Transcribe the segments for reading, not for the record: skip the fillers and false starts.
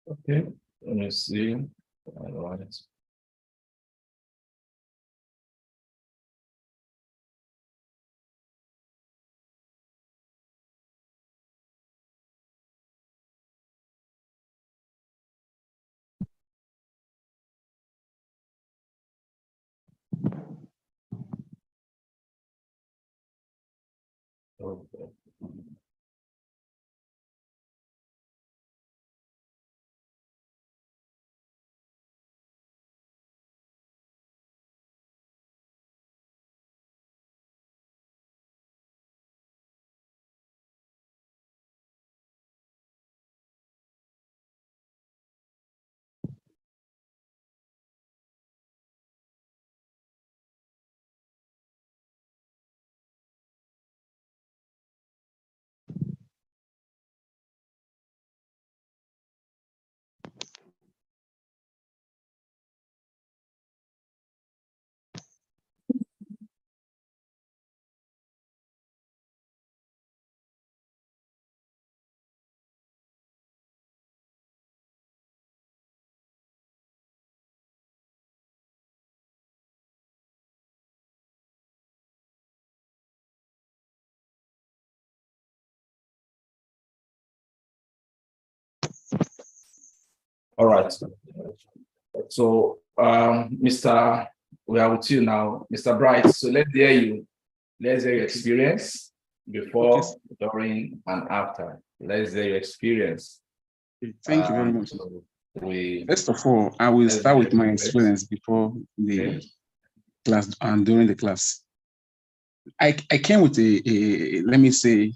Okay, let me see. All right. Okay. All right. So, Mr. We are with you now, Mr. Bright. So let's hear you. Let's hear your experience Okay. before, during, and after. Let's hear your experience. Thank you very much. So we First of all, I will start with my experience before the class and during the class. I came with let me say,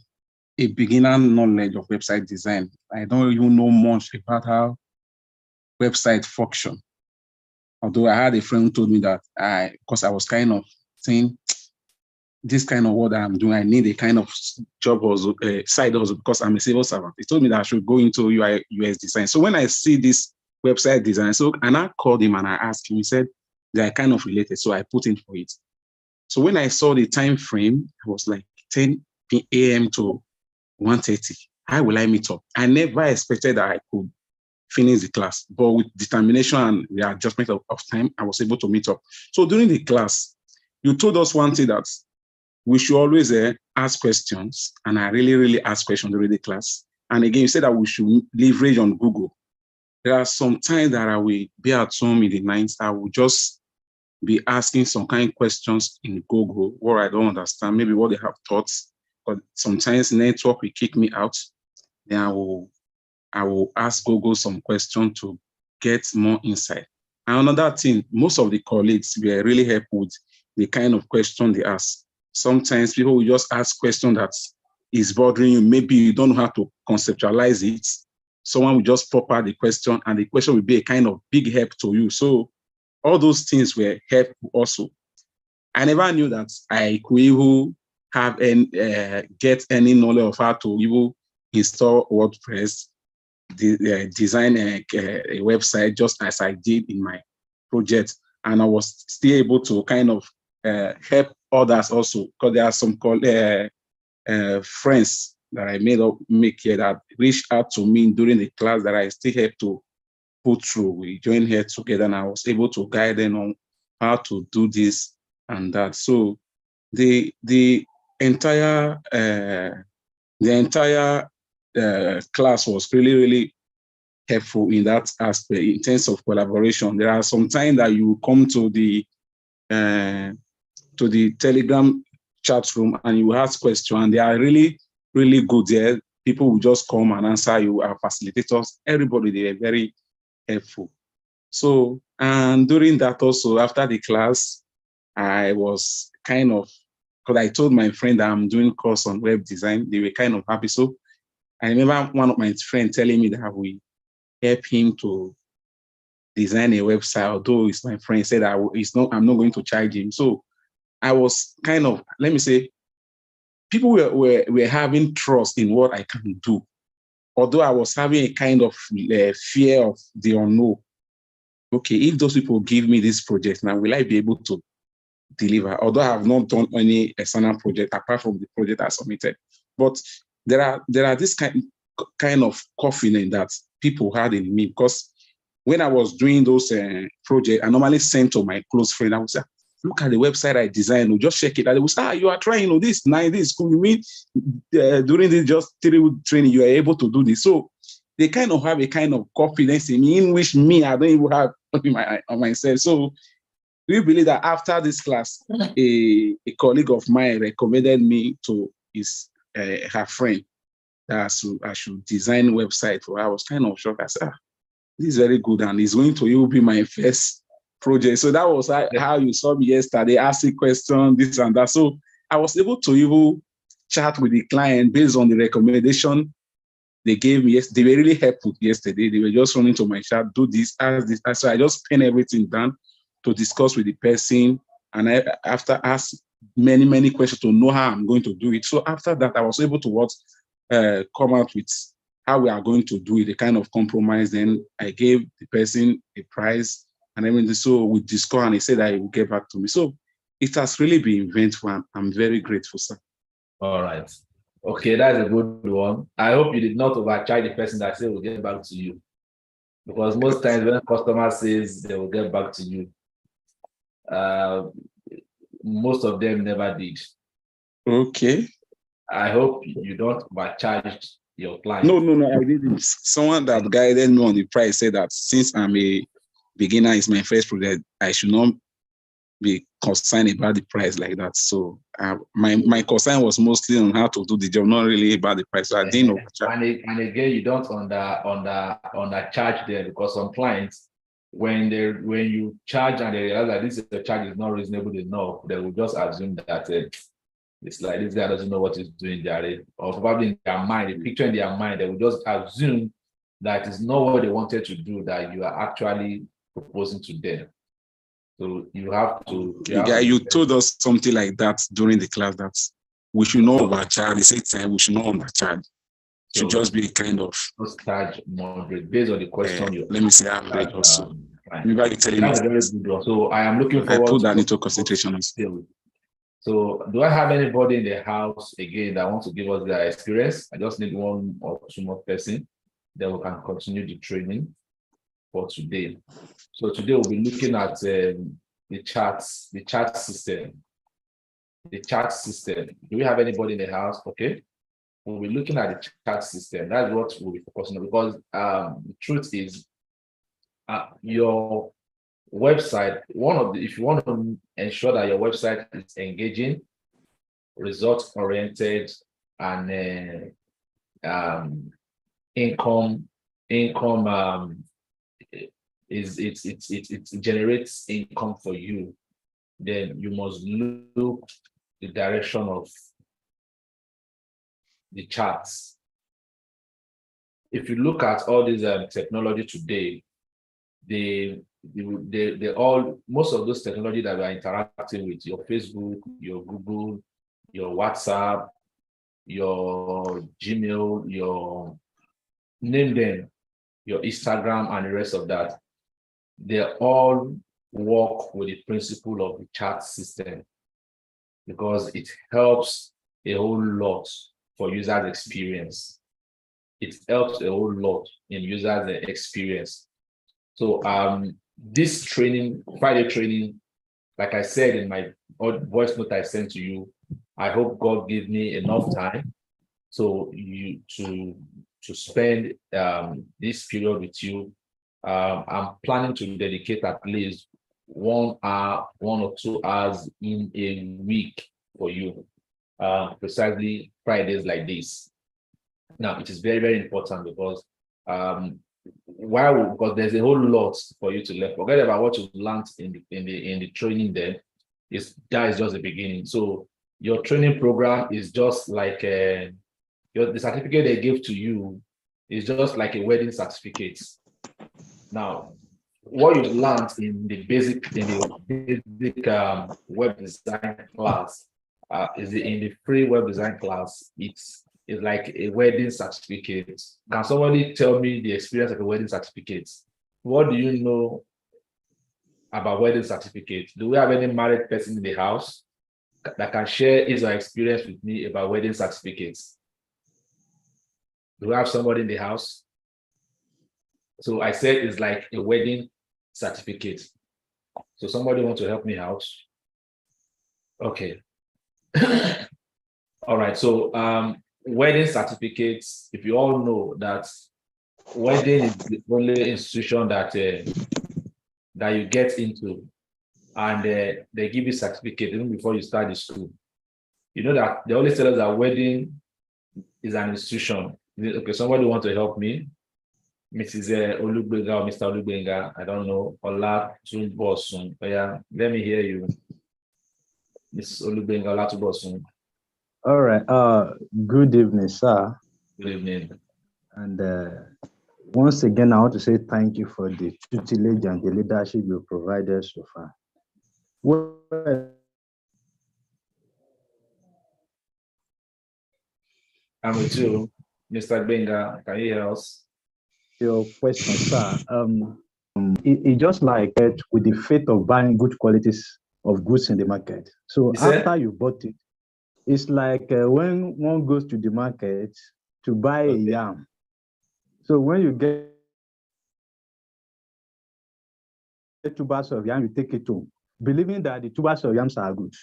a beginner knowledge of website design. I don't even know much about how website function. Although I had a friend who told me that because I was kind of saying, this kind of work that I'm doing, I need a kind of job or side hustle because I'm a civil servant. He told me that I should go into UI UX design. So when I see this website design, and I called him and I asked him, he said they are kind of related. So I put in for it. So when I saw the time frame, I was like 10 a.m. to 1:30. How will I meet up? I never expected that I could finish the class, but with determination and the adjustment of time, I was able to meet up. So during the class, you told us one thing that we should always ask questions. And I really, really ask questions during the class. And again, you said that we should leverage on Google. There are some times that I will be at home in the night, I will just be asking some kind of questions in Google where I don't understand, maybe what they have taught. But sometimes network will kick me out. Then I will ask Google some questions to get more insight. And another thing, most of the colleagues were really helpful with the kind of question they ask. Sometimes people will just ask questions that is bothering you. Maybe you don't know how to conceptualize it. Someone will just pop out the question and the question will be a kind of big help to you. So all those things were helpful also. I never knew that I could even have any, get any knowledge of how to even install WordPress, design a website just as I did in my project. And I was still able to kind of help others also, because there are some friends that I make here that reached out to me during the class that I still have to put through. We joined here together and I was able to guide them on how to do this and that. So the entire class was really, really helpful in that aspect in terms of collaboration. There are some times that you come to the Telegram chat room and you ask questions, and they are really, really good there. People will just come and answer you, our facilitators, everybody, they are very helpful. So, and during that also, after the class, I was kind of, because I told my friend that I'm doing course on web design, they were kind of happy. So I remember one of my friends telling me that we help him to design a website, although it's my friend said I'm not going to charge him. So I was kind of, let me say, people were having trust in what I can do. Although I was having a kind of fear of the unknown. Okay, if those people give me this project, now will I be able to deliver? Although I have not done any external project apart from the project I submitted. But there are this kind, kind of confidence that people had in me, because when I was doing those projects, I normally sent to my close friend. I would say, look at the website I designed, or just check it. And they would say, you are trying, this nice, this cool. You mean during this just 3-week training, you are able to do this. So they kind of have a kind of confidence in me, in which me, I don't even have on myself. So we believe that after this class, a colleague of mine recommended me to her friend that I should design a website for her. I was kind of shocked. I said, this is very good, and it's going to be my first project. So that was how you saw me yesterday, asking questions, this and that. So I was able to even chat with the client based on the recommendation they gave me. Yes, they were really helpful yesterday. They were just running to my chat, do this, ask this. So I just pen everything down to discuss with the person. And after ask many questions to know how I'm going to do it. So after that, I was able to come out with how we are going to do it, the kind of compromise. Then I gave the person a price and everything. So we discussed, and he said that he will get back to me. So it has really been eventful. I'm very grateful, sir. All right. Okay, that's a good one. I hope you did not overcharge the person that said we'll get back to you. Because most times when a customer says they will get back to you, most of them never did. Okay. I hope you don't overcharge your client. No, I didn't. Someone that guided me on the price said that since I'm a beginner, it's my first project, I should not be concerned about the price like that. So my concern was mostly on how to do the job, not really about the price. So I didn't overcharge. And again, you don't undercharge them, because some clients, when you charge and they realize that this is the charge is not reasonable enough, they will just assume that it's like this guy doesn't know what he's doing there, or probably in their mind, the picture in their mind, they will just assume that it's not what they wanted to do, that you are actually proposing to them. So you have to. You told us something like that during the class, that we should not overcharge. The same time, we should not undercharge. It should just be kind of. Just charge moderate based on the question you. Let me say average also. Maybe telling that's very good. So I am looking forward. I put that into consideration. So do I have anybody in the house again that wants to give us their experience? I just need 1 or 2 more person. Then we can continue the training for today. So today we'll be looking at the chat system. The chat system. Do we have anybody in the house? Okay. We'll be looking at the chat system. That's what we'll be focusing on, because the truth is, your website, if you want to ensure that your website is engaging, result-oriented, and income it generates income for you, then you must look the direction of the charts. If you look at all this technology today, most of those technology that we are interacting with, your Facebook, your Google, your WhatsApp, your Gmail, your name them, your Instagram, and the rest of that, they all work with the principle of the chart system, because it helps a whole lot for users' experience. It helps a whole lot in users' experience. So this training, Friday training, like I said in my voice note I sent to you, I hope God gave me enough time so to spend this period with you. I'm planning to dedicate at least 1 hour, 1 or 2 hours in a week for you, precisely Fridays like this. Now, it is very, very important, because because there's a whole lot for you to learn. Forget about what you've learned in the training there. That is just the beginning. So your training program is just like the certificate they give to you is just like a wedding certificate. Now, what you've learned in the basic web design class in the free web design class, it's like a wedding certificate. Can somebody tell me the experience of a wedding certificate? What do you know about wedding certificate? Do we have any married person in the house that can share his or her experience with me about wedding certificates? Do we have somebody in the house? So I said it's like a wedding certificate. So somebody want to help me out? Okay. All right. So wedding certificates, if you all know that wedding is the only institution that that you get into, and they give you certificate even before you start the school. You know that they always tell us that wedding is an institution. Okay, somebody want to help me? Mrs. Olugbenga or Mr. Olugbenga, I don't know. Ola Tunbosun. Yeah, let me hear you. Mrs. Olugbenga, Ola Tunbosun. All right. Good evening, sir. Good evening. And once again, I want to say thank you for the tutelage and the leadership you provided so far. Well, I'm with you, Mr. Benga. Can you hear us? Your question, sir. It just like it with the faith of buying good qualities of goods in the market. So after you bought it, it's like when one goes to the market to buy a yam. So when you get 2 bags of yam, you take it home, believing that the 2 bags of yams are good.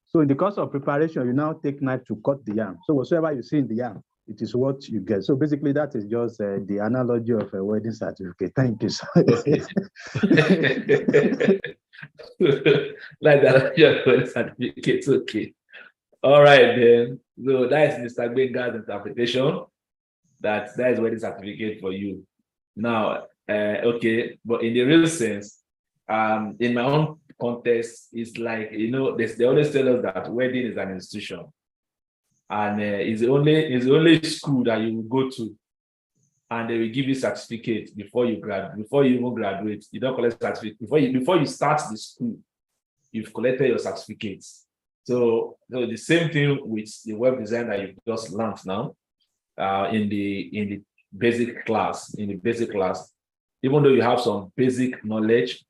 So in the course of preparation, you now take knife to cut the yam. So whatsoever you see in the yam, it is what you get. So basically, that is just the analogy of a wedding certificate. Thank you, sir. Like that, your wedding certificate. Okay. All right, then. So that is Mr. Benga's interpretation. That is wedding certificate for you. Now, okay, but in the real sense, in my own context, it's like, you know, they always tell us that wedding is an institution. And it's the only school that you will go to, and they will give you certificate before you even graduate. You don't collect certificate before you start the school. You've collected your certificates. So the same thing with the web design that you've just learned now in the basic class. Even though you have some basic knowledge,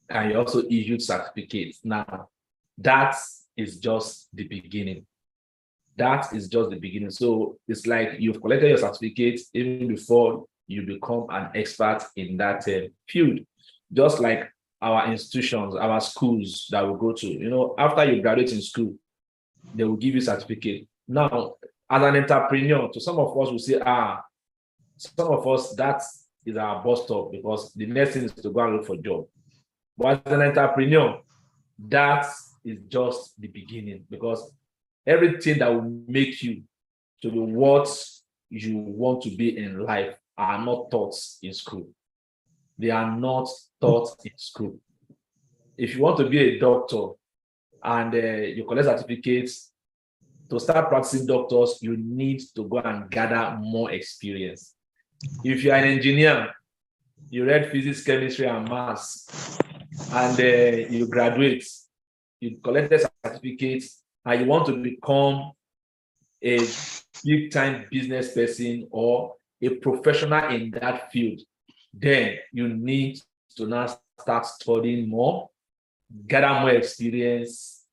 and you also issued certificates. Now, that is just the beginning. That is just the beginning. So it's like you've collected your certificates even before you become an expert in that field. Just like our institutions, our schools that we go to, you know, after you graduate in school, they will give you certificate. Now, as an entrepreneur, to some of us will say, some of us, that is our bus stop, because the next thing is to go and look for a job. But as an entrepreneur, that is just the beginning, because everything that will make you to be what you want to be in life are not taught in school. They are not taught in school. If you want to be a doctor and you collect certificates, to start practicing doctors, you need to go and gather more experience. If you're an engineer, you read physics, chemistry, and maths, and you graduate, you collect the certificates, and you want to become a big-time business person or a professional in that field, then you need to now start studying more, gather more experience,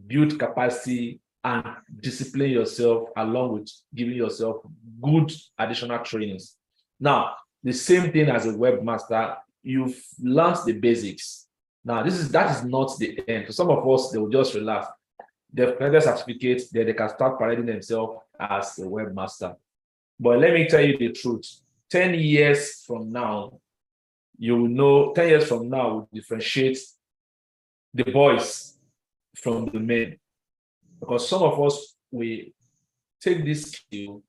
build capacity, and discipline yourself, along with giving yourself good additional trainings. Now, the same thing as a webmaster, you've learned the basics. Now, that is not the end. For some of us, they will just relax. They've collected certificates, then they can start parading themselves as a webmaster. But let me tell you the truth. 10 years from now, you will know, 10 years from now, will differentiate the boys from the men. Because some of us, we take this skill,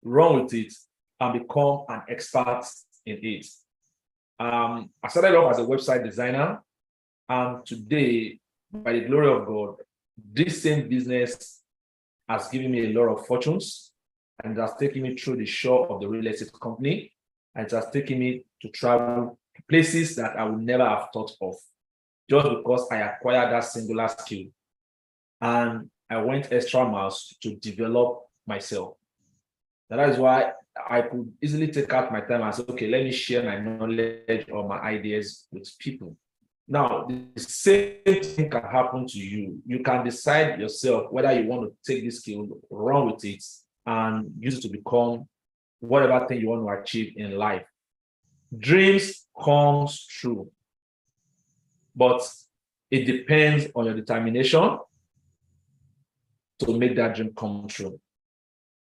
run with it, and become an expert in it. I started off as a website designer, and today, by the glory of God, this same business has given me a lot of fortunes, and it has taken me through the shore of the real estate company, and it has taken me to travel to places that I would never have thought of, just because I acquired that singular skill. And I went extra miles to develop myself. That is why I could easily take out my time and say, okay, let me share my knowledge or my ideas with people. Now, the same thing can happen to you. You can decide yourself whether you want to take this skill, run with it, and use it to become whatever thing you want to achieve in life. Dreams comes true, but it depends on your determination to make that dream come true.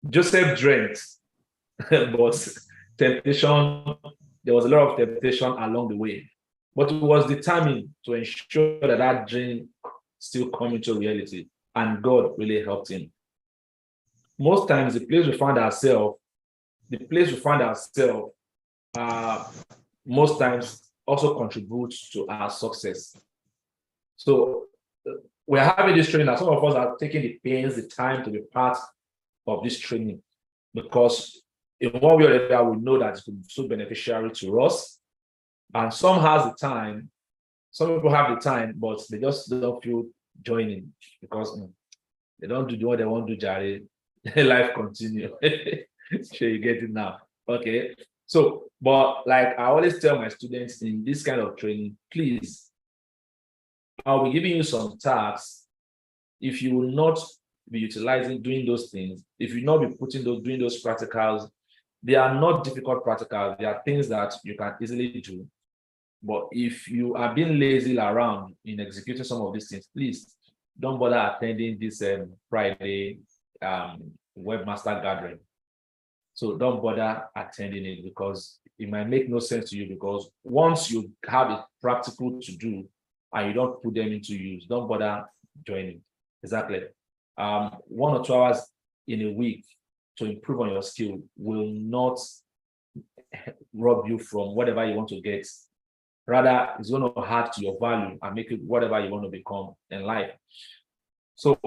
Joseph dreamt, but temptation, there was a lot of temptation along the way. But he was determined to ensure that that dream still come into reality, and God really helped him. Most times, the place we find ourselves, most times also contributes to our success. So we're having this training, and some of us are taking the pains, the time to be part of this training, because in one way or another, we know that it's been so beneficial to us. And some has the time, some people have the time, but they just don't feel joining because they don't do what they want to do, Jerry. Life continue. Sure, you get it now. Okay. So, but like I always tell my students in this kind of training, please, I'll be giving you some tasks. If you will not be utilizing doing those things, if you not be doing those practicals, they are not difficult practicals. They are things that you can easily do. But if you are being lazy around in executing some of these things, please don't bother attending this Friday webmaster gathering. So don't bother attending it because it might make no sense to you, because once you have it practical to do and you don't put them into use, don't bother joining. Exactly. 1 or 2 hours in a week to improve on your skill will not rob you from whatever you want to get. Rather, it's going to add to your value and make it whatever you want to become in life. So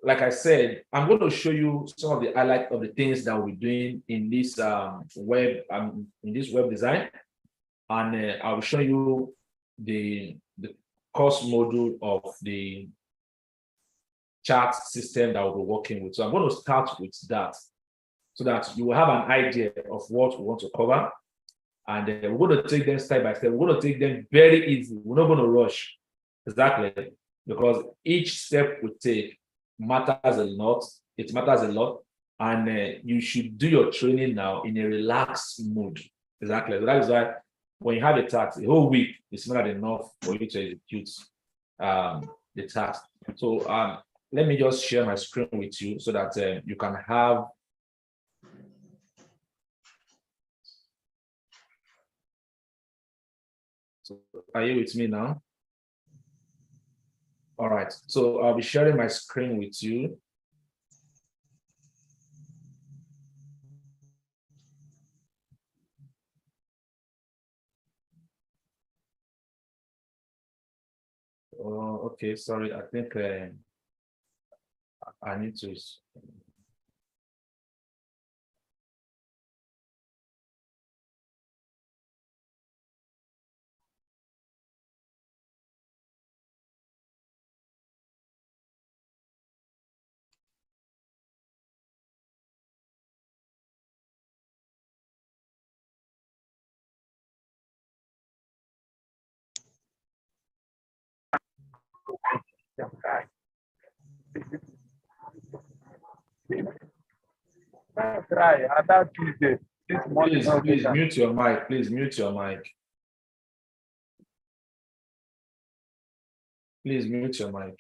like I said, I'm going to show you some of the highlights of the things that we're doing in this web design, and I will show you the course module of the chart system that we'll be working with. So I'm going to start with that so that you will have an idea of what we want to cover. And we're going to take them step by step. We're going to take them very easy. We're not going to rush. Exactly. Because each step we take matters a lot. It matters a lot. And you should do your training now in a relaxed mood. Exactly. So that is why when you have a task, the whole week is not enough for you to execute the task. So let me just share my screen with you so that you can have. So are you with me now? All right. So I'll be sharing my screen with you. Oh, okay. Sorry. I think I need to. Try other Tuesday. This morning. Please mute your mic. Please mute your mic. Please mute your mic.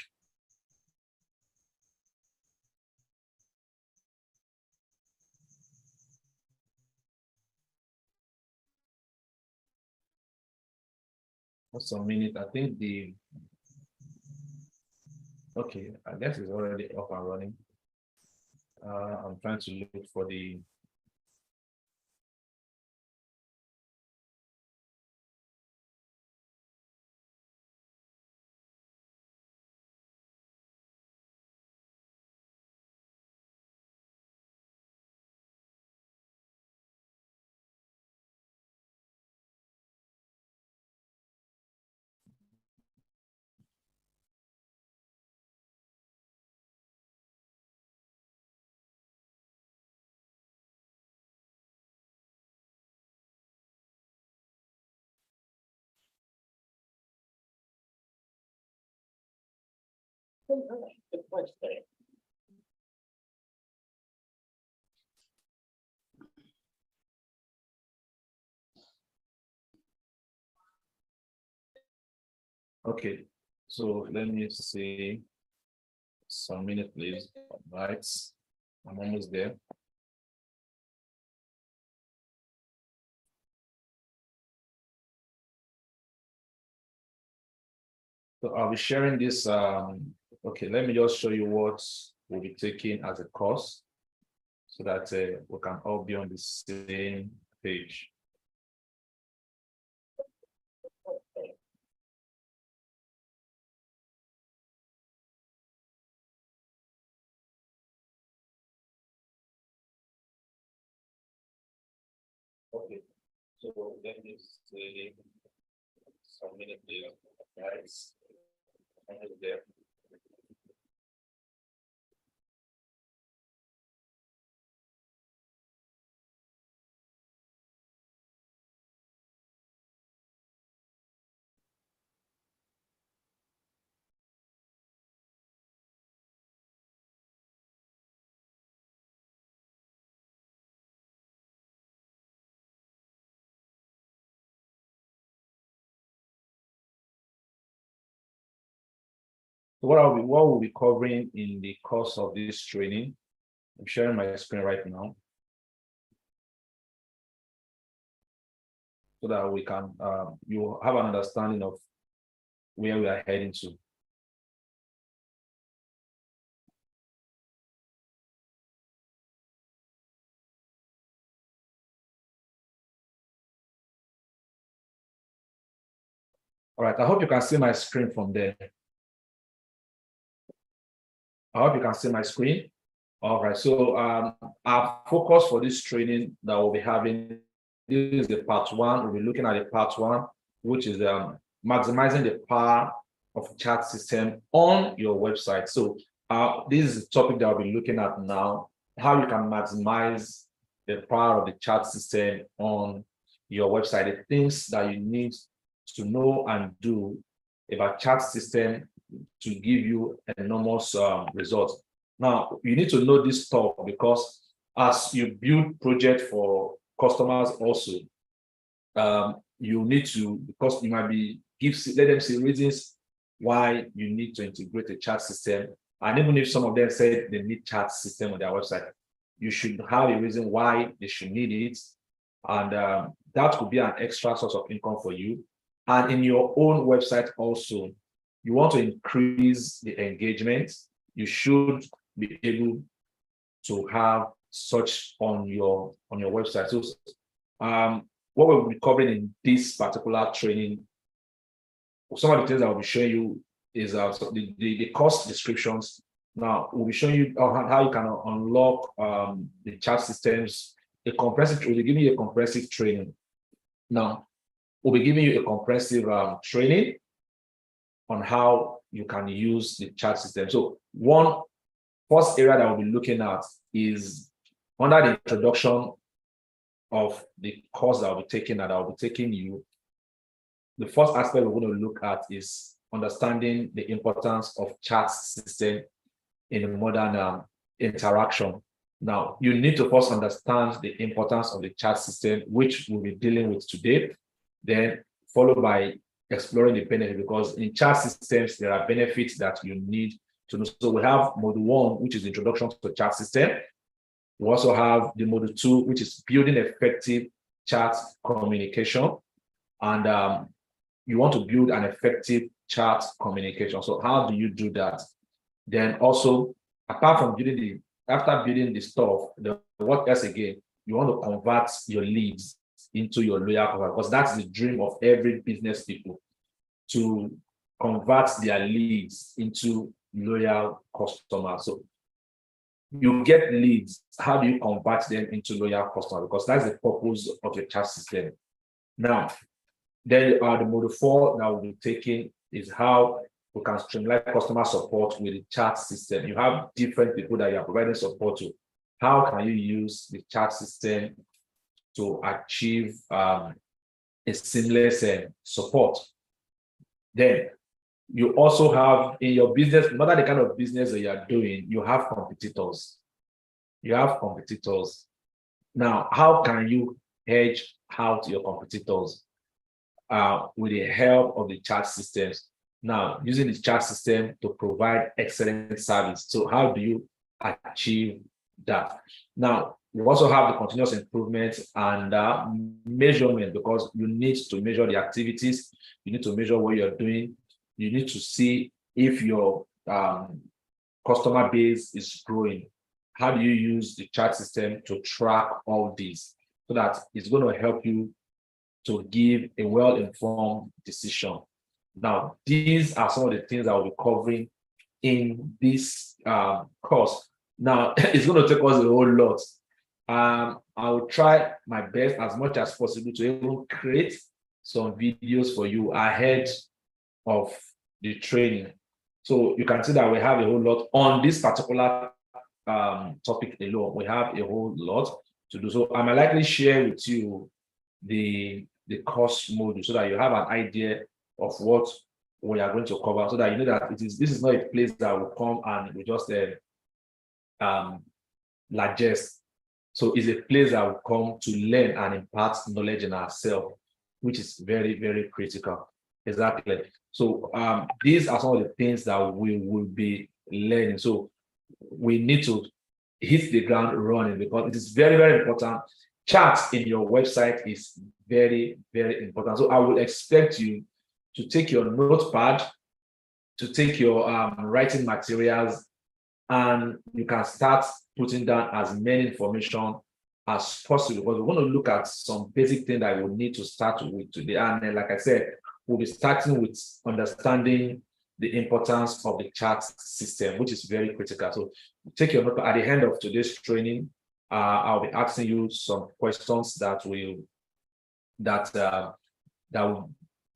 Just a minute. I think okay, I guess it's already up and running. I'm trying to look for the. Okay, so let me see. Some minute, please. All right, I'm almost there. So I'll be sharing this. Okay, let me just show you what we'll be taking as a course so that we can all be on the same page. Okay, so let me say some minute, please. Guys, almost there. So what we'll be covering in the course of this training, I'm sharing my screen right now, so that we can you have an understanding of where we are heading to. All right, I hope you can see my screen from there. I hope you can see my screen. All right, so our focus for this training that we'll be having, this is the part one. We'll be looking at the part one, which is maximizing the power of chat system on your website. So this is the topic that I'll be looking at now, how you can maximize the power of the chat system on your website, the things that you need to know and do about chat system to give you enormous results. Now, you need to know this stuff because as you build project for customers also, you need to, because you might be, let them see reasons why you need to integrate a chat system. And even if some of them say they need chat system on their website, you should have a reason why they should need it. And that could be an extra source of income for you. And in your own website also, you want to increase the engagement, you should be able to have such on your website. So what we'll be covering in this particular training, some of the things I will be showing you is the course descriptions. Now we'll be showing you how you can unlock the chat systems, we'll be giving you a comprehensive training. Now we'll be giving you a comprehensive training on how you can use the chat system. So first area that we'll be looking at is under the introduction of the course that I'll be taking you. The first aspect we're going to look at is understanding the importance of chat system in a modern interaction. Now, you need to first understand the importance of the chat system, which we'll be dealing with today, then followed by exploring the benefit, because in chat systems, there are benefits that you need to know. So we have module 1, which is introduction to the chat system. We also have the module 2, which is building effective chat communication. And you want to build an effective chat communication. So how do you do that? Then also, apart from after building the stuff, what else again? You want to convert your leads into your loyal customers, because that's the dream of every business people, to convert their leads into loyal customers. So you get leads, how do you convert them into loyal customers? Because that's the purpose of your chat system. Now, then the module 4 that we'll be taking is how we can streamline customer support with the chat system. You have different people that you are providing support to. How can you use the chat system to achieve a seamless support? Then you also have in your business, no matter the kind of business that you are doing, you have competitors. Now, how can you hedge out your competitors with the help of the chat systems? Now, using the chat system to provide excellent service. So how do you achieve that? Now, we also have the continuous improvement and measurement, because you need to measure the activities. You need to measure what you're doing. You need to see if your customer base is growing. How do you use the chat system to track all these, so that it's going to help you to give a well-informed decision? Now, these are some of the things that we'll be covering in this course. Now, it's going to take us a whole lot. I will try my best as much as possible to even create some videos for you ahead of the training. So you can see that we have a whole lot on this particular topic alone. We have a whole lot to do. So I might likely share with you the course module, so that you have an idea of what we are going to cover, so that you know that this is not a place that will come and we just digest. So it's a place that will come to learn and impart knowledge in ourselves, which is very, very critical. Exactly. So these are some of the things that we will be learning. So we need to hit the ground running, because it is very, very important. Charts in your website is very, very important. So I will expect you to take your notepad, to take your writing materials, and you can start putting down as many information as possible, because we're going to look at some basic things that we'll need to start with today. And then, like I said, we'll be starting with understanding the importance of the chart system, which is very critical. So take your note. At the end of today's training, I'll be asking you some questions that will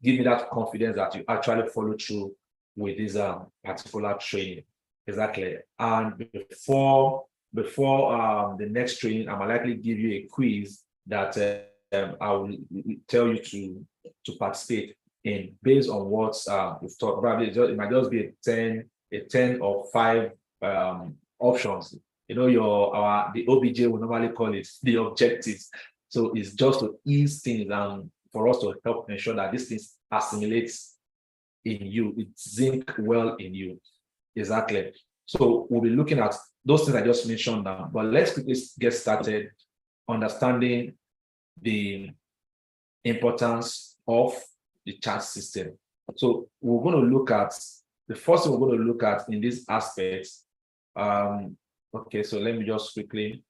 give me that confidence that you actually follow through with this particular training. Exactly. And before the next training, I might likely give you a quiz that I will tell you to participate in, based on what we've talked. Probably it might just be a 10 or 5 options. You know, the OBJ will normally call it the objectives. So it's just to ease things and for us to help ensure that this thing assimilates in you, it zinc well in you. Exactly. So we'll be looking at those things I just mentioned now, but let's quickly get started understanding the importance of the chart system. So we're going to look at the first thing we're going to look at in this aspect. Okay, so let me just quickly.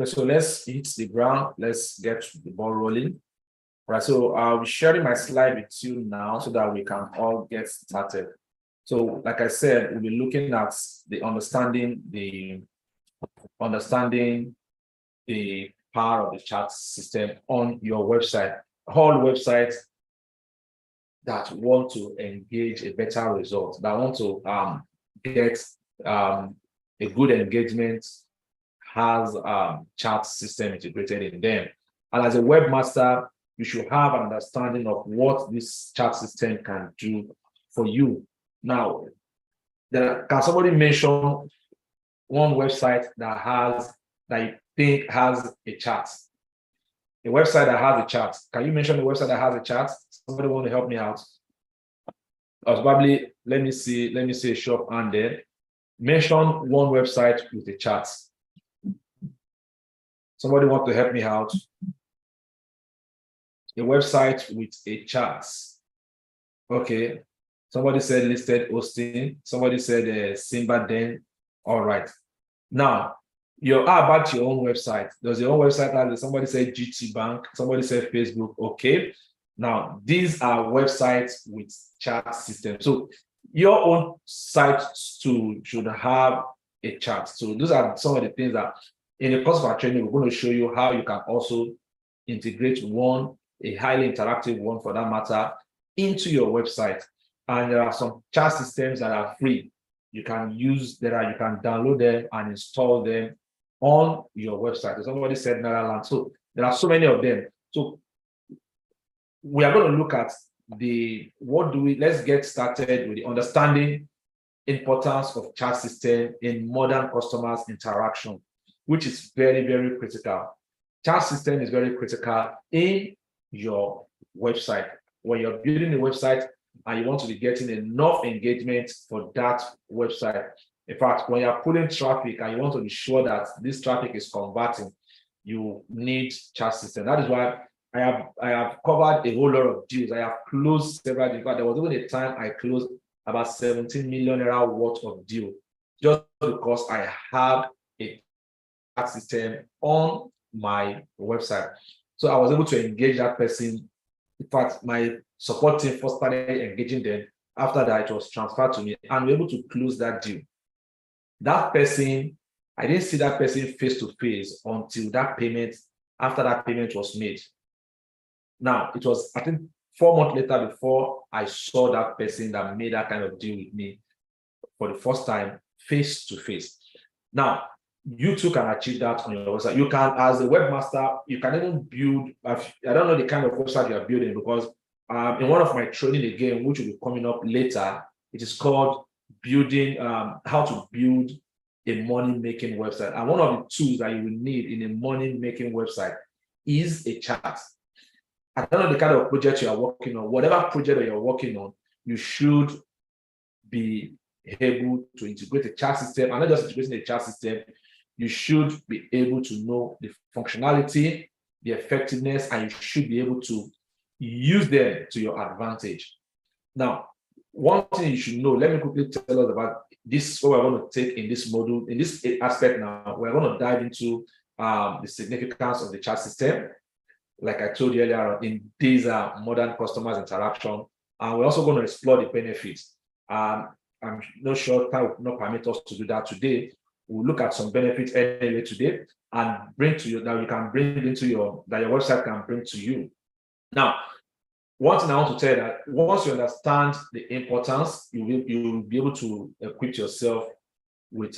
So let's hit the ground. Let's get the ball rolling. Right. So I'll be sharing my slide with you now so that we can all get started. So, like I said, we'll be looking at understanding the power of the chart system on your website. All websites that want to engage a better result, that want to get a good engagement, has chart system integrated in them. And as a webmaster, you should have an understanding of what this chart system can do for you. Now, can somebody mention one website that you think has a chart? A website that has a chart. Can you mention a website that has a chart? Somebody want to help me out? Probably, let me see a show of hand there. Mention one website with a chart. Somebody want to help me out? a website with a chart. Okay. Somebody said listed hosting. Somebody said Simba Den. All right. Now, how about your own website? Does your own website have somebody said GT Bank? Somebody said Facebook. Okay. Now, these are websites with chat system. So your own site too should have a chat. So those are some of the things that in the course of our training, we're going to show you how you can also integrate one, a highly interactive one for that matter, into your website. And there are some chat systems that are free. You can use them, you can download them and install them on your website. Somebody said Netherlands. So there are so many of them. So we are going to look at let's get started with the understanding importance of chat system in modern customers interaction, which is very, very critical. Chat system is very critical in your website. When you're building a website and you want to be getting enough engagement for that website. In fact, when you're pulling traffic and you want to be sure that this traffic is converting, you need chat system. That is why I have covered a whole lot of deals. I have closed several deals. There was even a time I closed about 17 million naira worth of deal just because I have a chat system on my website. So I was able to engage that person. In fact, my support team first started engaging them. After that, it was transferred to me and we were able to close that deal. That person, I didn't see that person face to face until after that payment was made. Now, it was, I think, 4 months later before I saw that person that made that kind of deal with me for the first time, face to face. Now, you too can achieve that on your website. You can, as a webmaster, you can even build, I don't know the kind of website you are building, because in one of my training again, which will be coming up later, it is called building, how to build a money-making website. And one of the tools that you will need in a money-making website is a chat. I don't know the kind of project you are working on. Whatever project that you're working on, you should be able to integrate a chat system, and not just integrating a chat system, you should be able to know the functionality, the effectiveness, and you should be able to use them to your advantage. Now, one thing you should know, let me quickly tell us about this, what we're going to take in this module, in this aspect now. We're going to dive into the significance of the chat system, like I told you earlier, in these modern customers interaction. And we're also going to explore the benefits. I'm not sure time will not permit us to do that today. We'll look at some benefits anyway today and bring to you that you can bring into that your website can bring to you. Now, one thing I want to tell you that once you understand the importance, you will be able to equip yourself with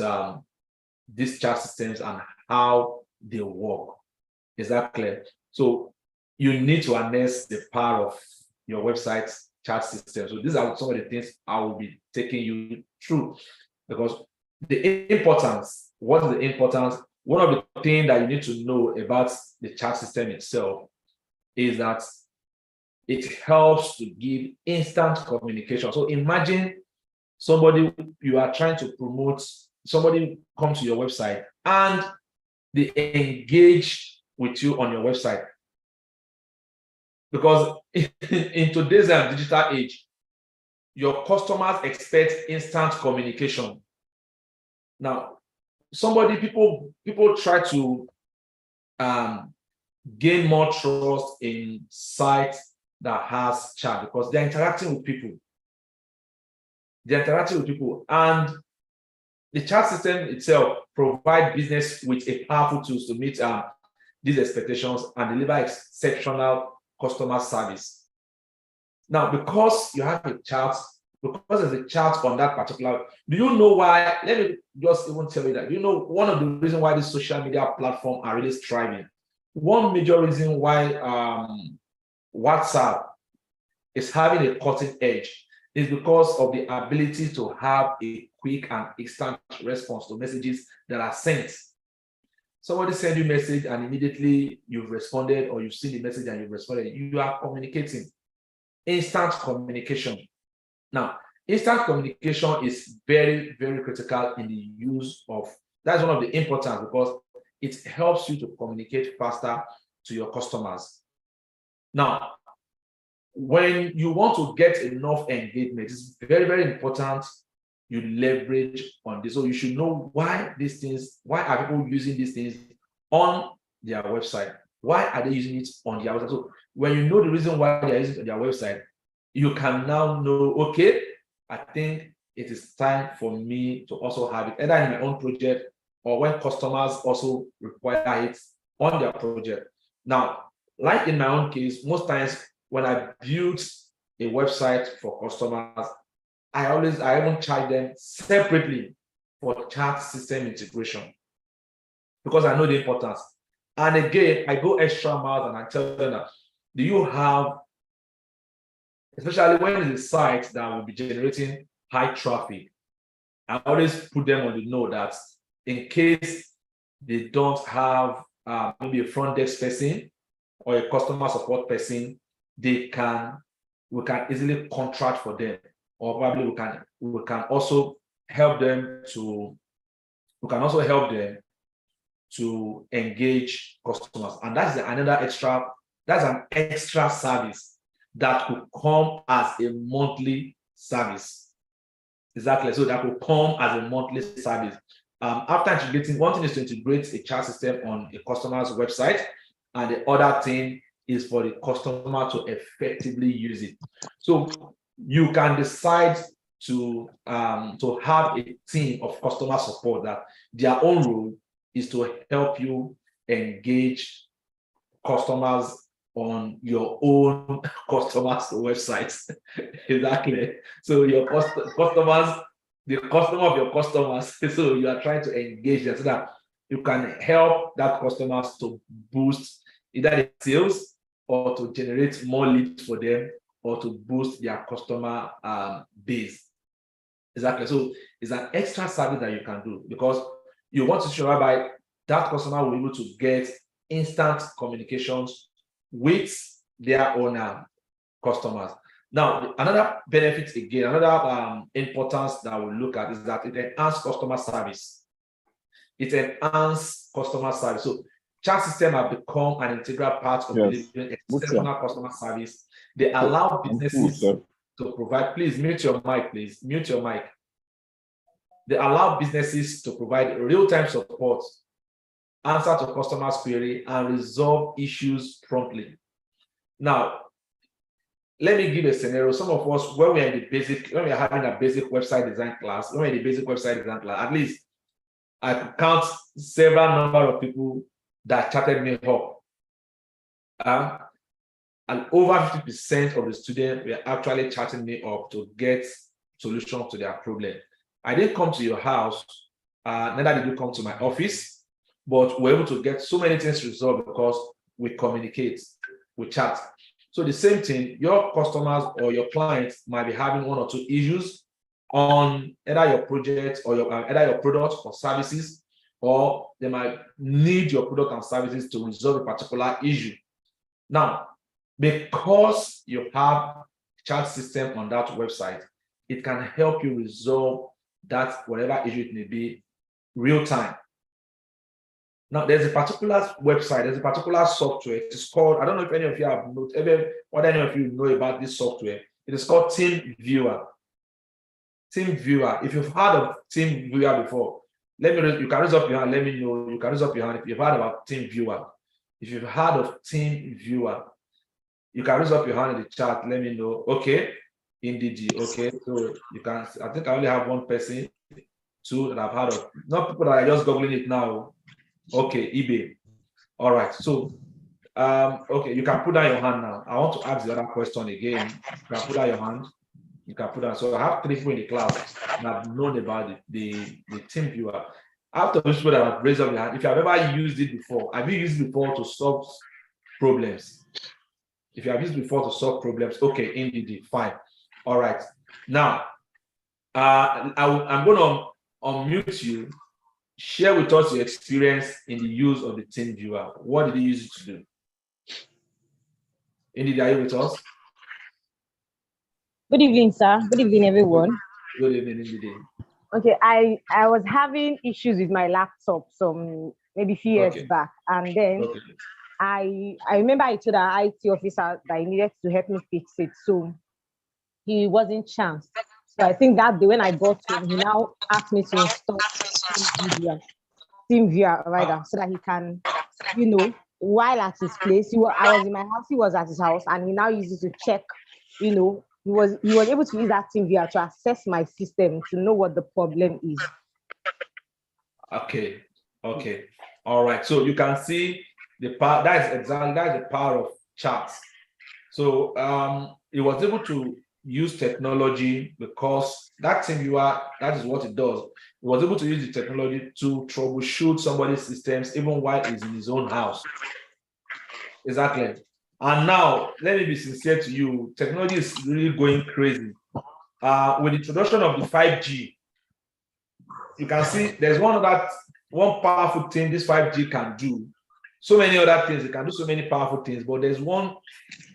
these chat systems and how they work. Is that clear? So you need to harness the power of your website's chat system. So these are some of the things I will be taking you through, because the importance, what is the importance? One of the things that you need to know about the chat system itself is that it helps to give instant communication. So imagine somebody you are trying to promote, somebody comes to your website and they engage with you on your website. Because in today's digital age, your customers expect instant communication. Now, people try to gain more trust in sites that has chat because they're interacting with people. And the chat system itself provides business with a powerful tools to meet these expectations and deliver exceptional customer service. Now, because you have a chat, because there's a chat on that particular, do you know why? Let me just even tell you that. You know, one of the reasons why these social media platforms are really thriving, one major reason why WhatsApp is having a cutting edge is because of the ability to have a quick and instant response to messages that are sent. Somebody send you a message and immediately you've responded, or you've seen the message and you've responded. You are communicating. Instant communication. Now, instant communication is very, very critical in the use of, that's one of the importance, because it helps you to communicate faster to your customers. Now, when you want to get enough engagement, it's very, very important you leverage on this. So you should know why are people using these things on their website? Why are they using it on their website? So when you know the reason why they're using it on their website, you can now know, okay, I think it is time for me to also have it either in my own project or when customers also require it on their project. Now, like in my own case, most times when I build a website for customers, I even charge them separately for chat system integration because I know the importance. And again, I go extra miles and I tell them that, do you have, especially when it's a site that will be generating high traffic, I always put them on the note that in case they don't have maybe a front desk person or a customer support person, we can easily contract for them, or probably we can also help them to engage customers. And that's an extra service that could come as a monthly service. Exactly. So that will come as a monthly service. After integrating, one thing is to integrate a chat system on a customer's website, and the other thing is for the customer to effectively use it. So you can decide to have a team of customer support that their own role is to help you engage customers on your own customers' websites. Exactly. So your customers, the customer of your customers, so you are trying to engage them so that you can help that customers to boost either the sales or to generate more leads for them or to boost their customer base. Exactly. So it's an extra service that you can do because you want to show by that customer will be able to get instant communications with their own customers. Now, another benefit again, another importance that we'll look at is that it enhances customer service. It enhances customer service. So chat system have become an integral part of delivering exceptional customer service. They allow businesses to provide, please mute your mic, please. Mute your mic. They allow businesses to provide real-time support, answer to customers' query, and resolve issues promptly. Now, let me give a scenario. Some of us, when we are having a basic website design class, at least I could count several number of people that chatted me up. And over 50% of the students were actually chatting me up to get solutions to their problem. I didn't come to your house, neither did you come to my office, but we're able to get so many things resolved because we communicate, we chat. So the same thing, your customers or your clients might be having one or two issues on either your project or either your products or services, or they might need your product and services to resolve a particular issue. Now, because you have chat system on that website, it can help you resolve that whatever issue it may be real time. Now, there's a particular website, there's a particular software. It is called, I don't know if any of you have what any of you know about this software. It is called TeamViewer. TeamViewer. If you've heard of TeamViewer before, you can raise up your hand, let me know. You can raise up your hand if you've heard about TeamViewer. If you've heard of TeamViewer, you can raise up your hand in the chat, let me know. Okay, indeed. Okay, so you can, I think I only have one person, two that I've heard of. Not people that are just googling it now. Okay, eBay. All right, so okay, you can put down your hand now. I want to ask the other question again. You can put down your hand. You can put down. So I have 3 people in the class and I've known about the TeamViewer. After those people that have raised up your hand, if you have ever used it before, have you used it before to solve problems? If you have used it before to solve problems, okay, indeed, fine. All right. Now, I'm going to unmute you. Share with us your experience in the use of the TeamViewer. What did you use it to do? Indeed, are you with us? Good evening, sir. Good evening, everyone. Good evening, Indeed. Okay, I was having issues with my laptop some maybe a few years back, and then I remember I told our IT officer that he needed to help me fix it. So he wasn't chanced. So I think that day when I got home, he now asked me to install TeamViewer rather, so that he can, while at his place, I was in my house, he was at his house, and he now uses it to check, he was able to use that TeamViewer to assess my system to know what the problem is. Okay. All right. So you can see the power. That is the power of charts. So he was able to use technology because that is what it does. He was able to use the technology to troubleshoot somebody's systems even while he's in his own house. Exactly. And now, let me be sincere to you, technology is really going crazy. With the introduction of the 5G, you can see there's one powerful thing this 5G can do. So many other things, it can do so many powerful things, but there's one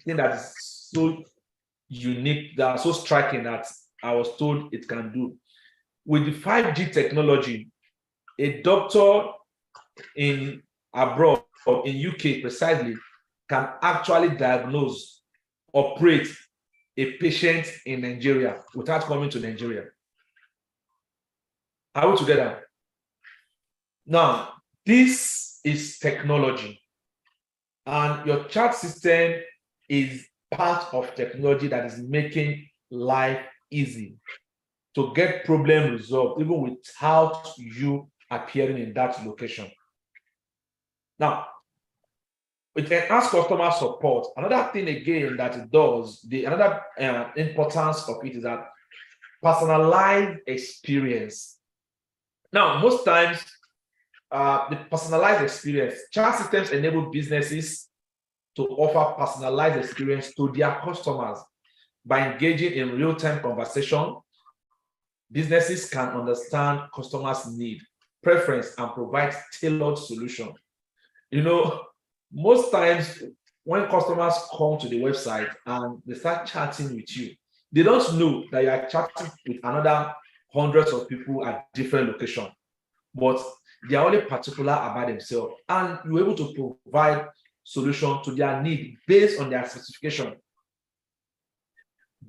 thing that is so unique, that so striking, that I was told it can do. With the 5G technology, a doctor in abroad, or in UK precisely, can actually diagnose, operate a patient in Nigeria without coming to Nigeria. Are we together? Now, this is technology, and your chart system is part of technology that is making life easy to get problem resolved, even without you appearing in that location. Now, it can ask customer support. Another thing again that it does, another importance of it is that personalized experience. Now, most times, the personalized experience, chart systems enable businesses to offer personalized experience to their customers by engaging in real-time conversation. Businesses can understand customers' need, preference, and provide tailored solution. Most times when customers come to the website and they start chatting with you, they don't know that you are chatting with another hundreds of people at different locations, but they are only particular about themselves, and you're able to provide solution to their need based on their specification,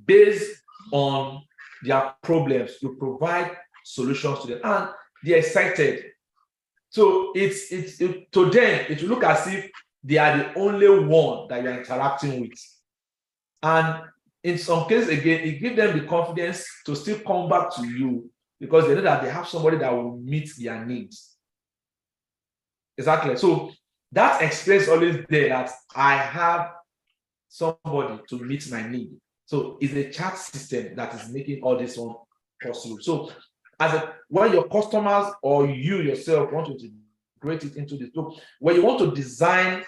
based on their problems. You provide solutions to them, and they're excited. So to them, it will look as if they are the only one that you're interacting with. And in some cases, again, it gives them the confidence to still come back to you because they know that they have somebody that will meet their needs. Exactly. So that experience always there, that I have somebody to meet my need. So it's a chat system that is making all this one possible. So when your customers or you yourself want to integrate it into this, so when you want to design,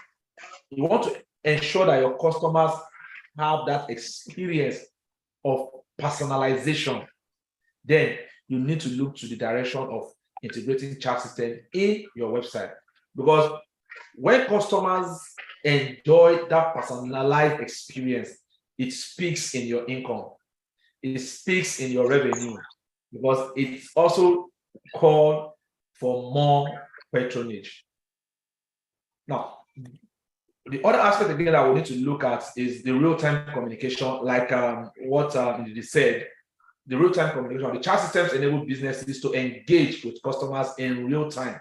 you want to ensure that your customers have that experience of personalization, then you need to look to the direction of integrating chat system in your website. Because when customers enjoy that personalized experience, it speaks in your income, it speaks in your revenue, because it's also called for more patronage. Now, the other aspect again that we need to look at is the real-time communication, like what they said. The real-time communication, the chat systems enable businesses to engage with customers in real time.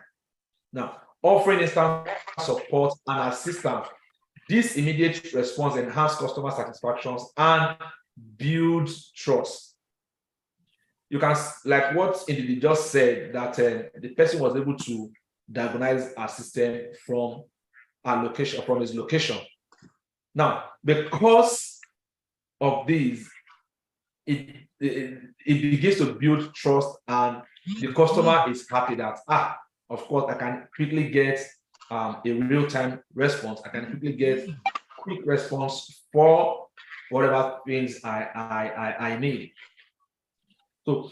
Now, offering instant support and assistance, this immediate response enhances customer satisfaction and builds trust. You can, like what Indidi just said, that the person was able to diagnose our system from our location, from his location. Now, because of this, it begins to build trust, and the customer is happy that, of course, I can quickly get a real-time response. I can quickly get quick response for whatever things I need. So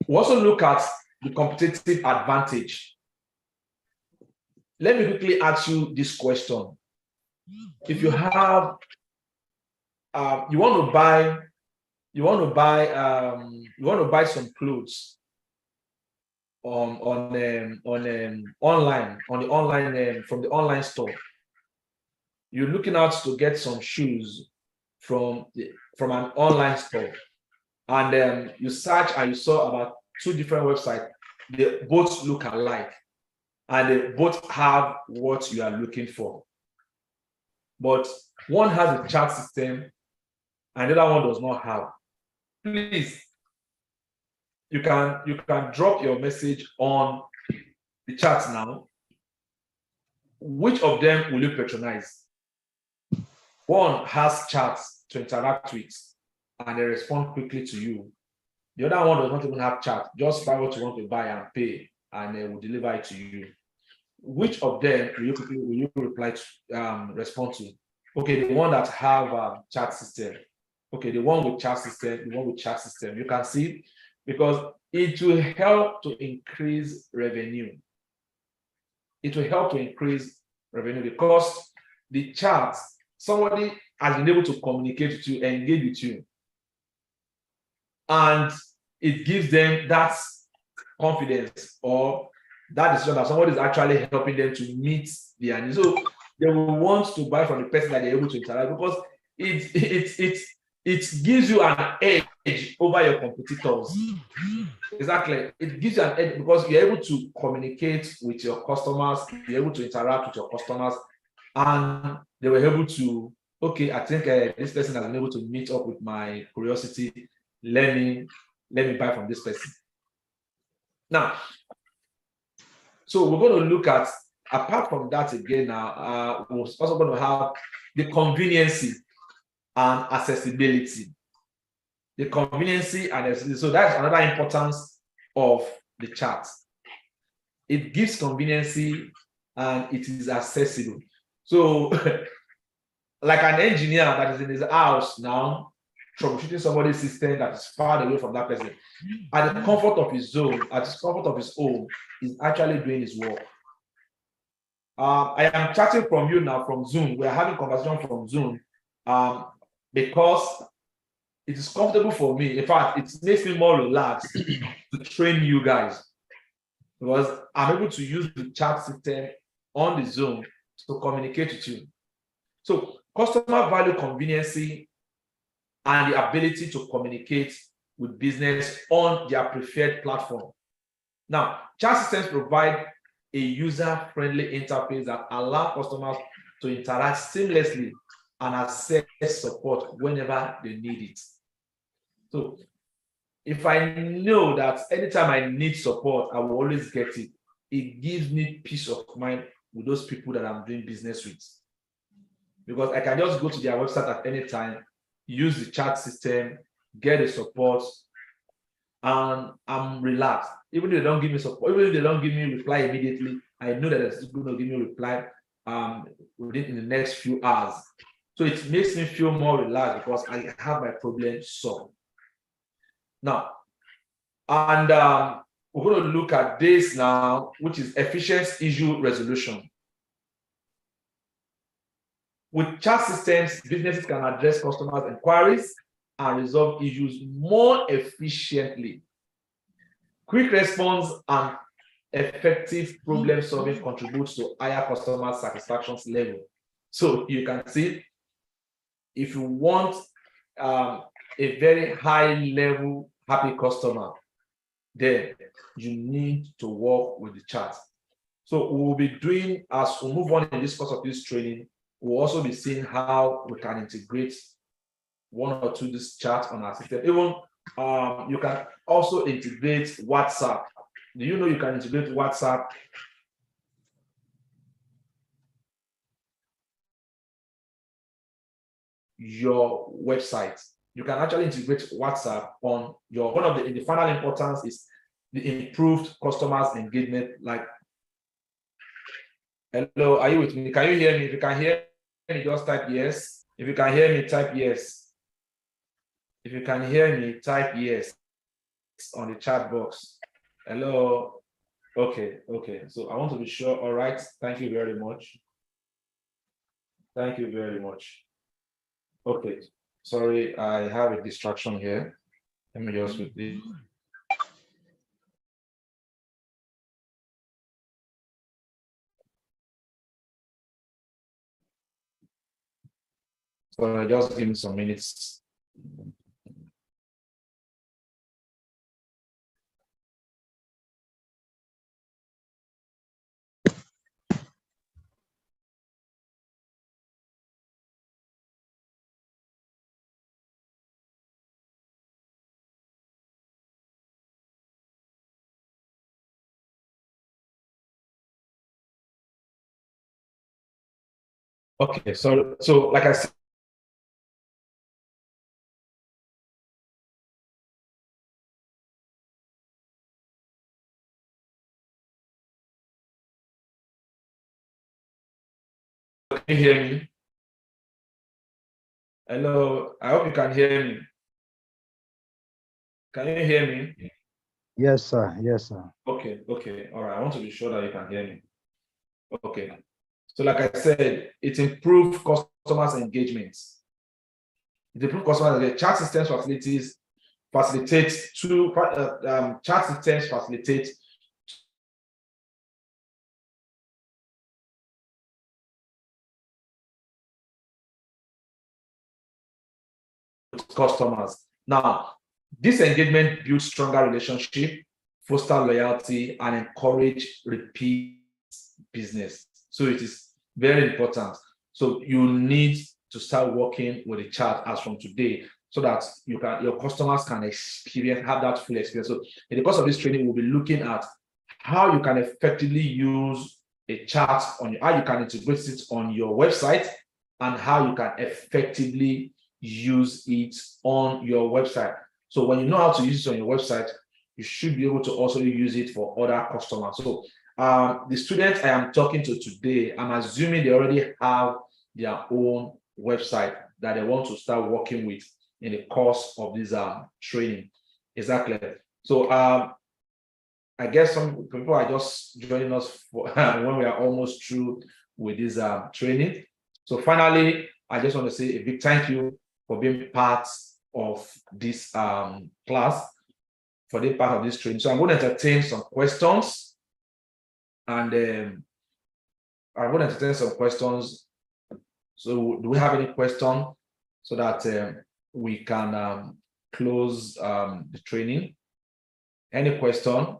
we also look at the competitive advantage. Let me quickly ask you this question. If you have, you want to buy some clothes online, from the online store, you're looking out to get some shoes from an online store, and you search and you saw about 2 different websites. They both look alike, and they both have what you are looking for. But one has a chat system, and the other one does not have. Please, you can drop your message on the chat now. Which of them will you patronize? One has chats to interact with, and they respond quickly to you. The other one does not even have chat. Just buy what you want to buy and pay, and they will deliver it to you. Which of them will you reply to, respond to? Okay, the one that have chat system. Okay, the one with chat system, the one with chat system. You can see, because it will help to increase revenue. It will help to increase revenue because the chat, somebody has been able to communicate with you, engage with you, and it gives them that confidence or that decision that somebody is actually helping them to meet their needs. So they will want to buy from the person that they're able to interact, because it gives you an edge over your competitors. Exactly. It gives you an edge because you're able to communicate with your customers, you're able to interact with your customers, and they were able to, okay, I think this person has been able to meet up with my curiosity. Let me buy from this person. Now, so we're going to look at, apart from that again now, we're also going to have the conveniency and accessibility. The conveniency and accessibility. So that's another importance of the chat. It gives conveniency and it is accessible. So like an engineer that is in his house now, troubleshooting somebody's system that is far away from that person, at the comfort of his zone, at the comfort of his home, is actually doing his work. I am chatting from you now from Zoom. We are having conversation from Zoom because it is comfortable for me. In fact, it makes me more relaxed to train you guys, because I'm able to use the chat system on the Zoom to communicate with you. So customer value conveniency and the ability to communicate with business on their preferred platform. Now, chat systems provide a user-friendly interface that allows customers to interact seamlessly and access support whenever they need it. So if I know that anytime I need support, I will always get it, it gives me peace of mind with those people that I'm doing business with. Because I can just go to their website at any time, use the chat system, get the support, and I'm relaxed. Even if they don't give me support, even if they don't give me reply immediately, I know that it's going to give me a reply within the next few hours. So it makes me feel more relaxed because I have my problem solved. Now, and we're going to look at this now, which is efficient issue resolution. With chat systems, businesses can address customers' inquiries and resolve issues more efficiently. Quick response and effective problem solving contributes to higher customer satisfaction level. So you can see, if you want a very high level happy customer, then you need to work with the chat. So we will be doing, as we move on in this course of this training, we'll also be seeing how we can integrate one or two this chat on our system. Even you can also integrate WhatsApp. Do you know you can integrate WhatsApp? Your website. You can actually integrate WhatsApp on your, one of the final importance is the improved customers engagement. Like, hello, are you with me? Can you hear me? If you can hear me, just type yes. If you can hear me, type yes. If you can hear me, type yes on the chat box. Hello. Okay. So I want to be sure. All right. Thank you very much. Thank you very much. Okay. Sorry, I have a distraction here. Let me just quickly. So just give me some minutes. Okay, so like I said, can you hear me? Hello, I hope you can hear me. Can you hear me? Yes, sir. Yes, sir. Okay, all right. I want to be sure that you can hear me. Okay. So like I said, it improves customers' engagement. It improves customers engagement. Chat systems facilitate chat systems facilitate customers. Now, this engagement builds stronger relationship, foster loyalty, and encourage repeat business. So it is very important. So you need to start working with the chat as from today, so that your customers can have that full experience. So in the course of this training, we'll be looking at how you can effectively use a chat how you can integrate it on your website, and how you can effectively use it on your website. So when you know how to use it on your website, you should be able to also use it for other customers. So the students I am talking to today, I'm assuming they already have their own website that they want to start working with in the course of this training. Exactly. So I guess some people are just joining us for when we are almost through with this training. So finally, I just want to say a big thank you for being part of this class, for being part of this training. So I'm going to entertain some questions, and I'm going to entertain some questions. So do we have any question so that we can close the training? Any question?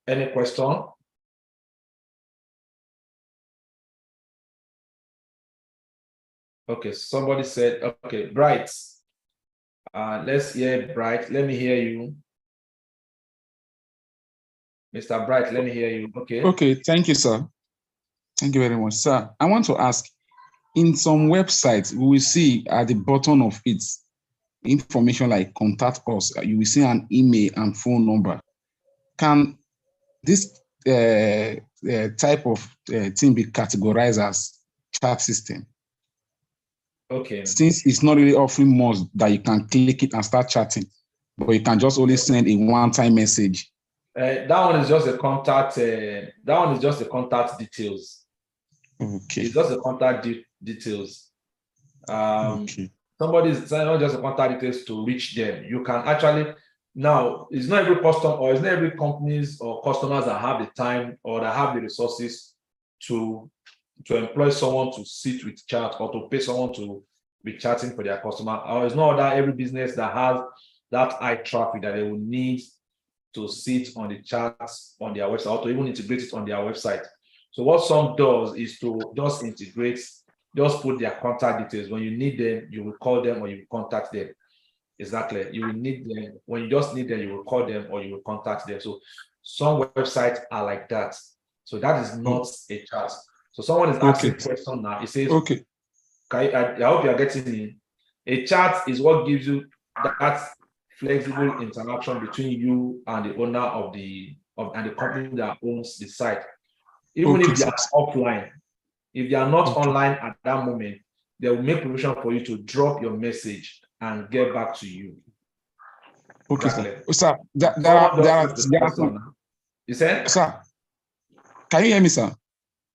Any question? Okay, somebody said, okay, Bright. Let's hear Bright. Let me hear you. Mr. Bright, let me hear you. Okay. Okay, thank you, sir. Thank you very much, sir. I want to ask, in some websites, we will see at the bottom of it information like contact us. You will see an email and phone number. Can this type of thing be categorized as chat system? Okay. Since it's not really offering much that you can click it and start chatting, but you can just only send a one-time message. That one is just a contact. That one is just the contact details. Okay. It's just the contact details. Okay. Somebody's not just the contact details to reach them. You can actually, now it's not every customer or it's not every companies or customers that have the time or that have the resources to employ someone to sit with chat or to pay someone to be chatting for their customer. Or it's not that every business that has that high traffic that they will need to sit on the chats on their website or to even integrate it on their website. So what some does is to just integrate, just put their contact details. When you need them, you will call them or you will contact them. Exactly. You will need them. When you just need them, you will call them or you will contact them. So some websites are like that. So that is not a chat. So someone is asking a question now. It says, okay. I hope you are getting in. A chat is what gives you that flexible interaction between you and the owner of the company that owns the site. Even if they are offline, if they are not online at that moment, they will make provision for you to drop your message and get back to you. Okay, exactly. Sir. You said? Sir, can you hear me, sir?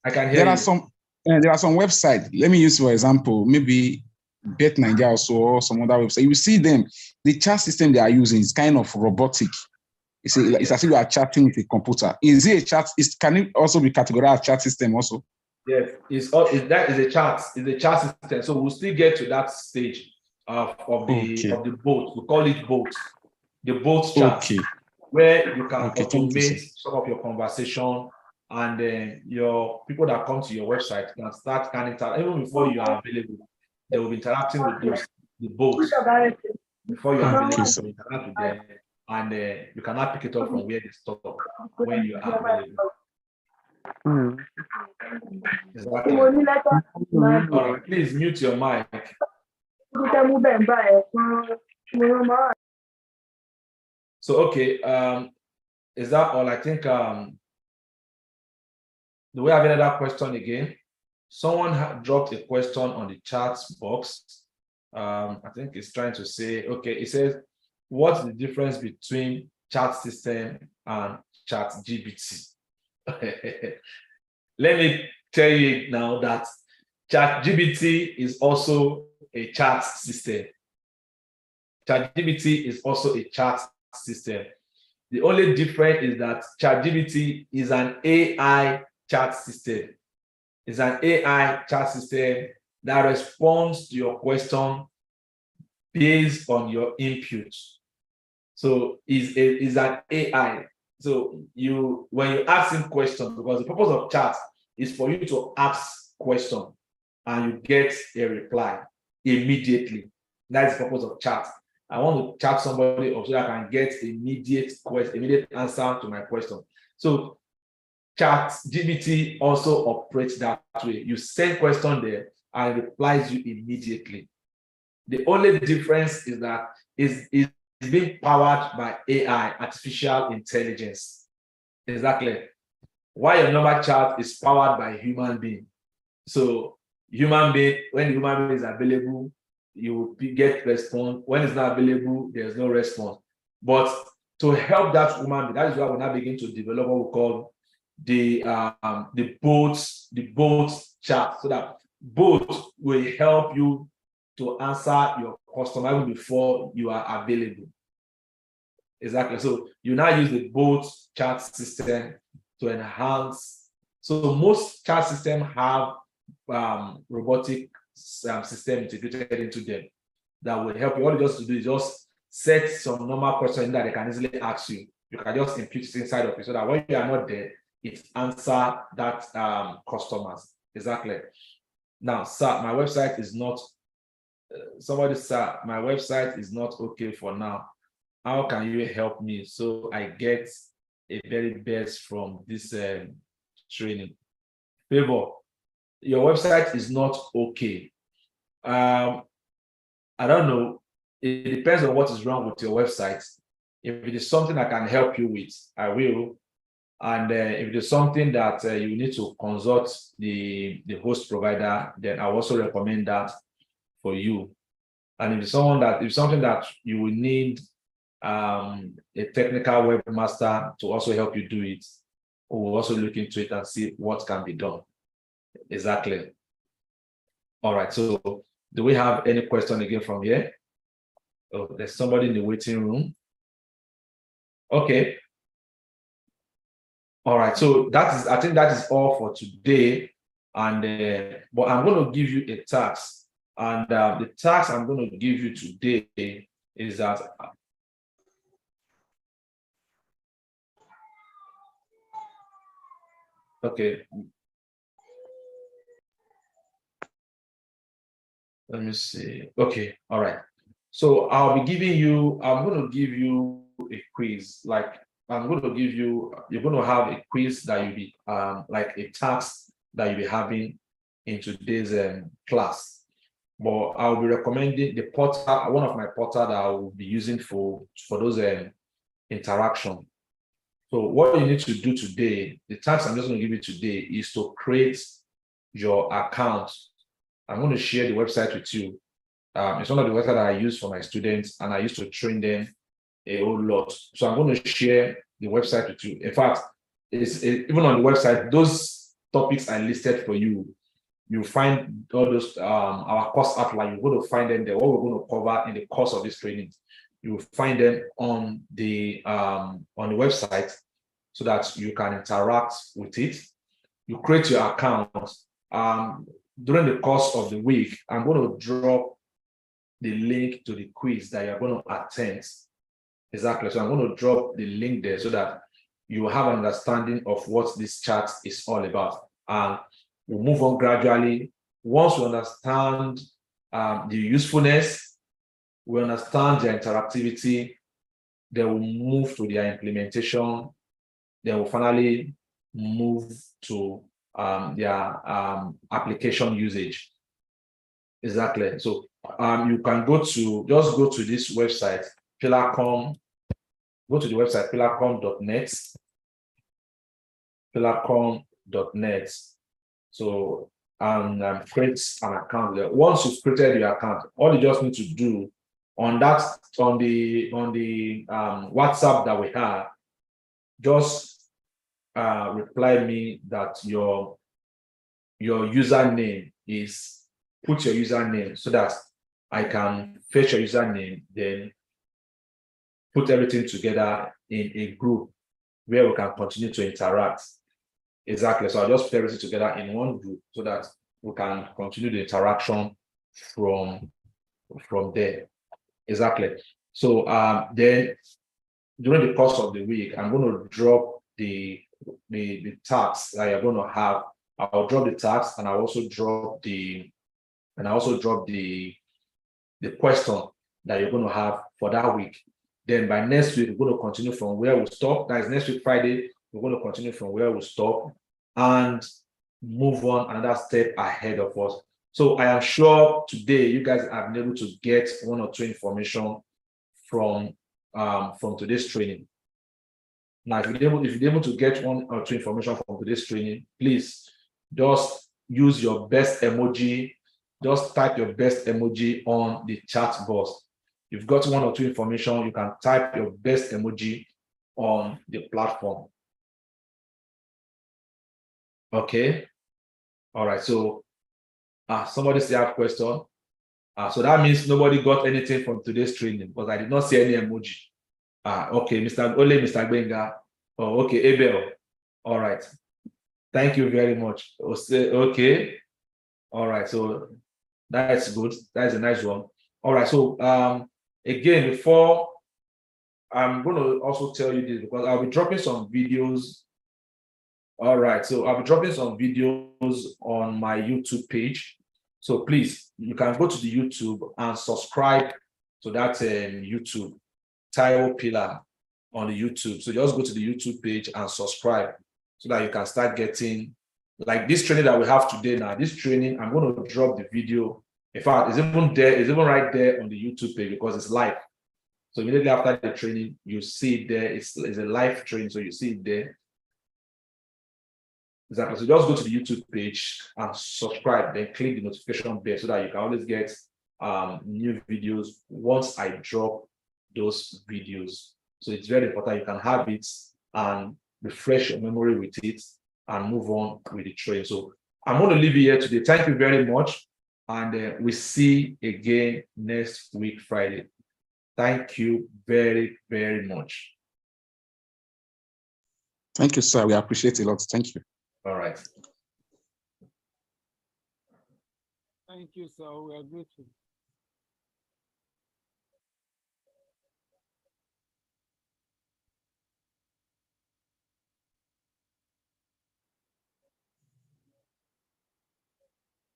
I can hear you. There are some websites. Let me use, for example, maybe Bet Nigeria also or some other website. You see them, the chat system they are using is kind of robotic. It's as if you are chatting with a computer. Is it a chat? Can it also be categorized as chat system also? Yes, that is a chat. It's a chat system. So we'll still get to that stage of the boat. We call it boat. The boat chat, where you can automate some of your conversation, and then your people that come to your website can start even before you are available. They will be interacting with the boats before you are available. So interact with them, and you cannot pick it up from where they stop when you are available. Exactly. All right, please mute your mic. So okay, is that all? I think do we have another question again? Someone dropped a question on the chat box. I think it's trying to say, okay, it says, what's the difference between chat system and ChatGPT? Let me tell you now that ChatGPT is also a chat system. ChatGPT is also a chat system. The only difference is that ChatGPT is an AI chat system. It's an AI chat system that responds to your question based on your input. So is an AI. So when you ask him questions, because the purpose of chat is for you to ask questions and you get a reply immediately. That's the purpose of chat. I want to chat somebody so that I can get immediate answer to my question. So ChatGPT also operates that way. You send question there and it replies you immediately. The only difference is that it's being powered by AI, artificial intelligence. Exactly. While your normal chat is powered by human being. So when the human being is available, you will get response. When it's not available, there's no response. But to help that human being, that is why we now begin to develop what we call the boat chat, so that both will help you to answer your customer even before you are available. Exactly. So you now use the boat chat system to enhance. So most chat systems have robotic system integrated into them that will help you. All you just do is just set some normal questions that they can easily ask you. You can just input it inside of it so that when you are not there, it answer that customers. Exactly. Now, sir, my website is not. Somebody said my website is not okay for now. How can you help me so I get a very best from this training? Favor, your website is not okay. I don't know. It depends on what is wrong with your website. If it is something I can help you with, I will. And if it is something that you need to consult the host provider, then I also recommend that for you. And if it's something that you will need a technical webmaster to also help you do it, we'll also look into it and see what can be done. Exactly. All right. So do we have any question again from here? Oh, there's somebody in the waiting room. Okay. All right. So I think that is all for today. And but I'm going to give you a task. And the task I'm going to give you today is that okay. Let me see. Okay. All right. So I'm going to give you a quiz. Like you're going to have a quiz that you'll be like a task that you'll be having in today's class. But I'll be recommending the portal, one of my portal that I will be using for those interaction. So what you need to do today, the task I'm just going to give you today is to create your account. I'm going to share the website with you. It's one of the websites that I use for my students, and I used to train them a whole lot. So I'm going to share the website with you. In fact, even on the website, those topics I listed for you, you'll find all those our course outline. You're going to find them there. What we're going to cover in the course of this training, you will find them on the website so that you can interact with it. You create your account, during the course of the week, I'm going to drop the link to the quiz that you're going to attend. Exactly. So I'm going to drop the link there so that you have an understanding of what this chat is all about. And we'll move on gradually. Once we understand the usefulness, we understand their interactivity, then we'll move to their implementation. Then we'll finally move to their application usage. Exactly. So you can just go to this website, Pillarcom. Go to the website, pillarcom.net. Pillarcom.net. So create an account there. Once you've created your account, all you just need to do on the WhatsApp that we have, just reply me that your username is, put your username so that I can fetch your username, then put everything together in a group where we can continue to interact. Exactly. So I'll just put everything together in one group so that we can continue the interaction from there. Exactly. So then during the course of the week, I'm going to drop the tasks that you're going to have. I'll drop the tasks, and I'll also drop the question that you're going to have for that week. Then by next week, we're going to continue from where we stop. That is next week, Friday. We're going to continue from where we stop and move on another step ahead of us. So I am sure today you guys have been able to get one or two information from today's training. Now, if you're able to get one or two information from today's training, please just use your best emoji. Just type your best emoji on the chat box. You've got one or two information, you can type your best emoji on the platform. Okay. All right. So somebody still have a question. So that means nobody got anything from today's training because I did not see any emoji. Okay, Mr. Benga. Oh, okay, Abel. All right. Thank you very much. Okay. All right. So that's good. That's a nice one. All right. So again, before I'm going to also tell you this because I'll be dropping some videos. All right. So I'll be dropping some videos on my YouTube page. So please, you can go to the YouTube and subscribe to that YouTube, Taiwo Pillar on the YouTube. So just go to the YouTube page and subscribe so that you can start getting like this training that we have today. Now, this training, I'm going to drop the video. In fact, it's even right there on the YouTube page because it's live. So immediately after the training, you see it there. It's a live training, so you see it there. Exactly. So just go to the YouTube page and subscribe, then click the notification bell so that you can always get new videos once I drop those videos. So it's very important. You can have it and refresh your memory with it and move on with the training. So I'm going to leave you here today. Thank you very much. And we see again next week, Friday. Thank you very, very much. Thank you, sir. We appreciate it a lot. Thank you. All right. Thank you, sir. We are grateful.